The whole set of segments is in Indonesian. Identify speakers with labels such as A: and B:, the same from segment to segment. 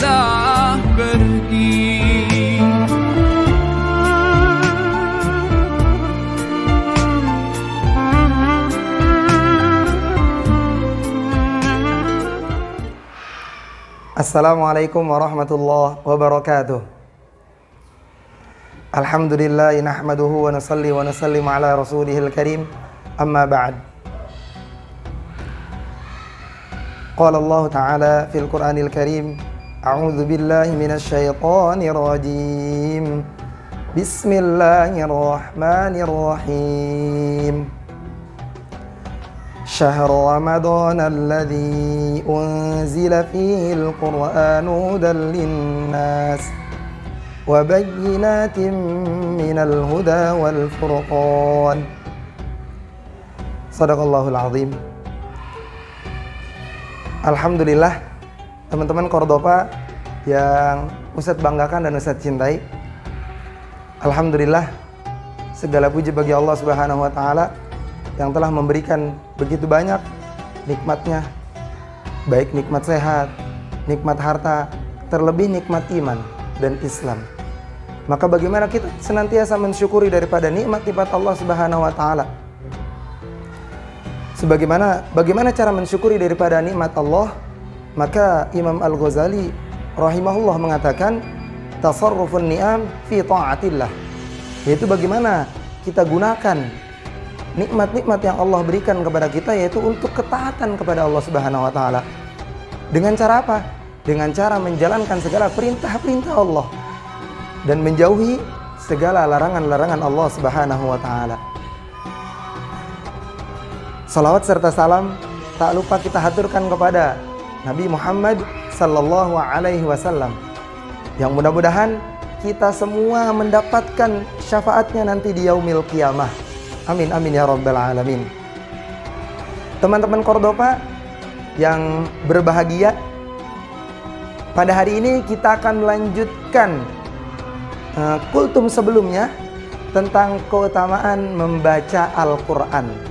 A: bisa pergi.
B: Assalamualaikum warahmatullahi wabarakatuh. Alhamdulillah nahmaduhu wa nusalli wa nusallim ala rasulihil karim. Amma ba'd. Qala Allah Ta'ala fil Qur'anil Karim, a'udzu billahi minasy syaithanir rajim. Bismillahirrahmanirrahim. شهر رمضان الذي أنزل فيه القرآن هدى للناس وبينات من الهدى والفرقان. Sadaqallahul azim. Alhamdulillah, teman-teman Cordoba yang Ustadz banggakan dan Ustadz cintai. Alhamdulillah, segala puji bagi Allah Subhanahu wa taala yang telah memberikan begitu banyak nikmatnya, baik nikmat sehat, nikmat harta, terlebih nikmat iman dan Islam. Maka bagaimana kita senantiasa mensyukuri daripada nikmat-nikmat Allah Subhanahu wa taala? Bagaimana cara mensyukuri daripada nikmat Allah? Maka Imam Al-Ghazali rahimahullah mengatakan tasarrufun ni'am fi ta'atillah, yaitu bagaimana kita gunakan nikmat-nikmat yang Allah berikan kepada kita, yaitu untuk ketaatan kepada Allah Subhanahu wa taala. Dengan cara apa? Dengan cara menjalankan segala perintah-perintah Allah dan menjauhi segala larangan-larangan Allah Subhanahu wa taala. Salawat serta salam tak lupa kita haturkan kepada Nabi Muhammad sallallahu alaihi wasallam, yang mudah-mudahan kita semua mendapatkan syafaatnya nanti di yaumil qiyamah. Amin amin ya rabbal alamin. Teman-teman Cordoba yang berbahagia, pada hari ini kita akan melanjutkan kultum sebelumnya tentang keutamaan membaca Al-Quran.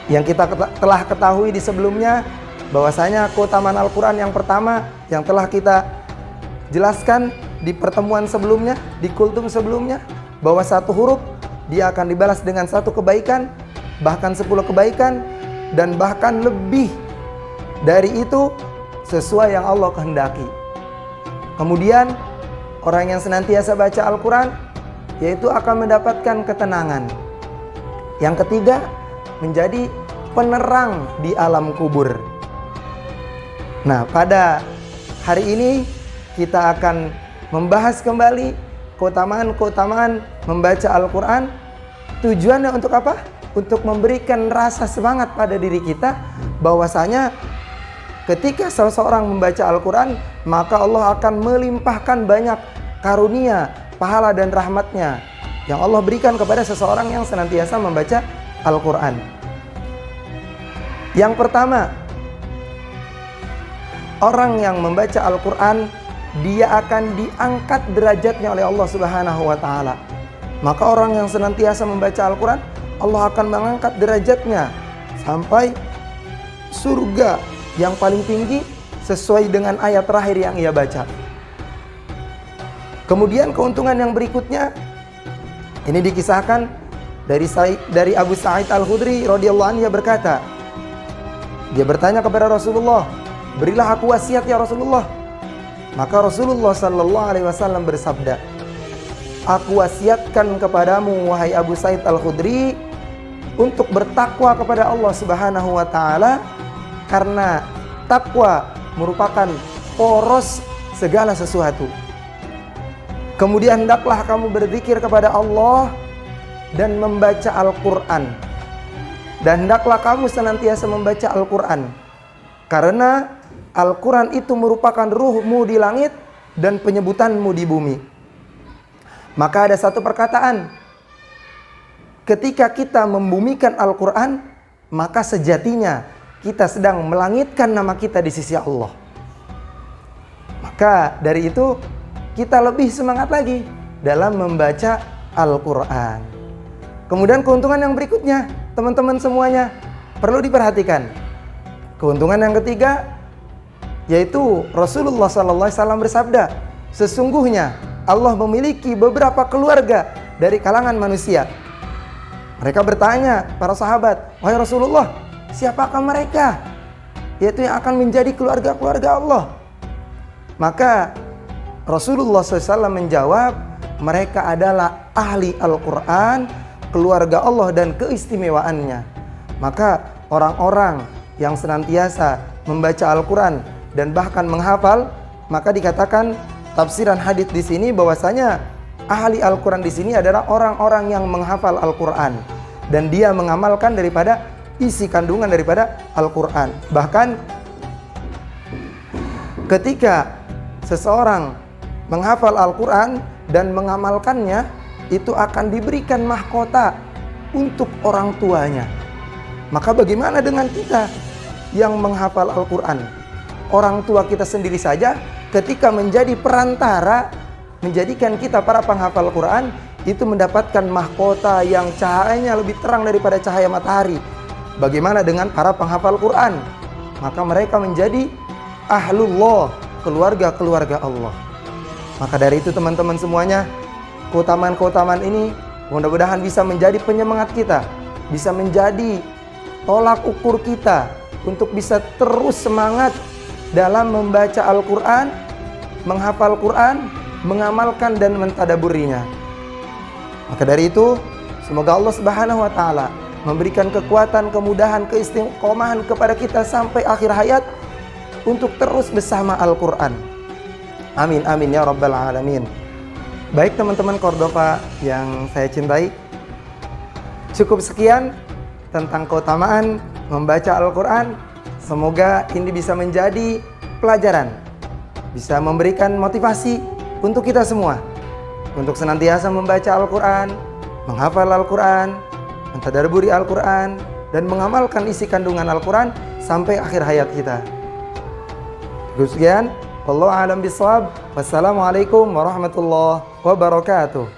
B: Yang kita telah ketahui di sebelumnya bahwasanya keutamaan Al-Quran yang pertama yang telah kita jelaskan di pertemuan sebelumnya, di kultum sebelumnya, bahwa satu huruf dia akan dibalas dengan satu kebaikan, bahkan 10 kebaikan, dan bahkan lebih dari itu sesuai yang Allah kehendaki. Kemudian orang yang senantiasa baca Al-Quran yaitu akan mendapatkan ketenangan. Yang ketiga, menjadi penerang di alam kubur. Nah, pada hari ini kita akan membahas kembali keutamaan-keutamaan membaca Al-Quran. Tujuannya untuk apa? Untuk memberikan rasa semangat pada diri kita bahwasanya ketika seseorang membaca Al-Quran, maka Allah akan melimpahkan banyak karunia, pahala dan rahmatnya yang Allah berikan kepada seseorang yang senantiasa membaca Al-Quran. Yang pertama, orang yang membaca Al-Quran dia akan diangkat derajatnya oleh Allah Subhanahu wa taala. Maka orang yang senantiasa membaca Al-Quran, Allah akan mengangkat derajatnya sampai surga yang paling tinggi sesuai dengan ayat terakhir yang ia baca. Kemudian keuntungan yang berikutnya ini dikisahkan dari Abu Sa'id Al-Khudri radhiyallahu anhu. Ia berkata, dia bertanya kepada Rasulullah, "Berilah aku wasiat ya Rasulullah." Maka Rasulullah sallallahu alaihi wasallam bersabda, "Aku wasiatkan kepadamu wahai Abu Sa'id Al-Khudri untuk bertakwa kepada Allah Subhanahu wa taala, karena takwa merupakan poros segala sesuatu. Kemudian hendaklah kamu berzikir kepada Allah dan membaca Al-Quran. Dan hendaklah kamu senantiasa membaca Al-Quran, karena Al-Quran itu merupakan ruhmu di langit dan penyebutanmu di bumi." Maka ada satu perkataan, ketika kita membumikan Al-Quran, maka sejatinya kita sedang melangitkan nama kita di sisi Allah. Maka dari itu kita lebih semangat lagi dalam membaca Al-Quran. Kemudian keuntungan yang berikutnya, teman-teman semuanya perlu diperhatikan. Keuntungan yang ketiga, yaitu Rasulullah SAW bersabda, sesungguhnya Allah memiliki beberapa keluarga dari kalangan manusia. Mereka bertanya, para sahabat, wahai Rasulullah, siapakah mereka? Yaitu yang akan menjadi keluarga-keluarga Allah. Maka Rasulullah SAW menjawab, mereka adalah ahli Al-Quran, keluarga Allah dan keistimewaannya. Maka orang-orang yang senantiasa membaca Al-Quran dan bahkan menghafal, maka dikatakan tafsiran hadits di sini bahwasanya ahli Al-Quran di sini adalah orang-orang yang menghafal Al-Quran dan dia mengamalkan daripada isi kandungan daripada Al-Quran. Bahkan ketika seseorang menghafal Al-Quran dan mengamalkannya, itu akan diberikan mahkota untuk orang tuanya. Maka bagaimana dengan kita yang menghafal Al-Quran? Orang tua kita sendiri saja ketika menjadi perantara, menjadikan kita para penghafal Al-Quran, itu mendapatkan mahkota yang cahayanya lebih terang daripada cahaya matahari. Bagaimana dengan para penghafal Quran? Maka mereka menjadi ahlullah, keluarga-keluarga Allah. Maka dari itu teman-teman semuanya, keutamaan-keutamaan ini mudah-mudahan bisa menjadi penyemangat kita, bisa menjadi tolak ukur kita untuk bisa terus semangat dalam membaca Al-Quran, menghafal Quran, mengamalkan dan mentadaburinya. Maka dari itu, semoga Allah Subhanahu wa Ta'ala memberikan kekuatan, kemudahan, keistiqomahan kepada kita sampai akhir hayat untuk terus bersama Al-Quran. Amin, amin ya Rabbal Alamin. Baik teman-teman Cordova yang saya cintai, cukup sekian tentang keutamaan membaca Al-Quran. Semoga ini bisa menjadi pelajaran, bisa memberikan motivasi untuk kita semua untuk senantiasa membaca Al-Quran, menghafal Al-Quran, mentadabburi Al-Quran, dan mengamalkan isi kandungan Al-Quran sampai akhir hayat kita. Sekian, wallahu a'lam bishawab. Wassalamualaikum warahmatullahi wabarakatuh.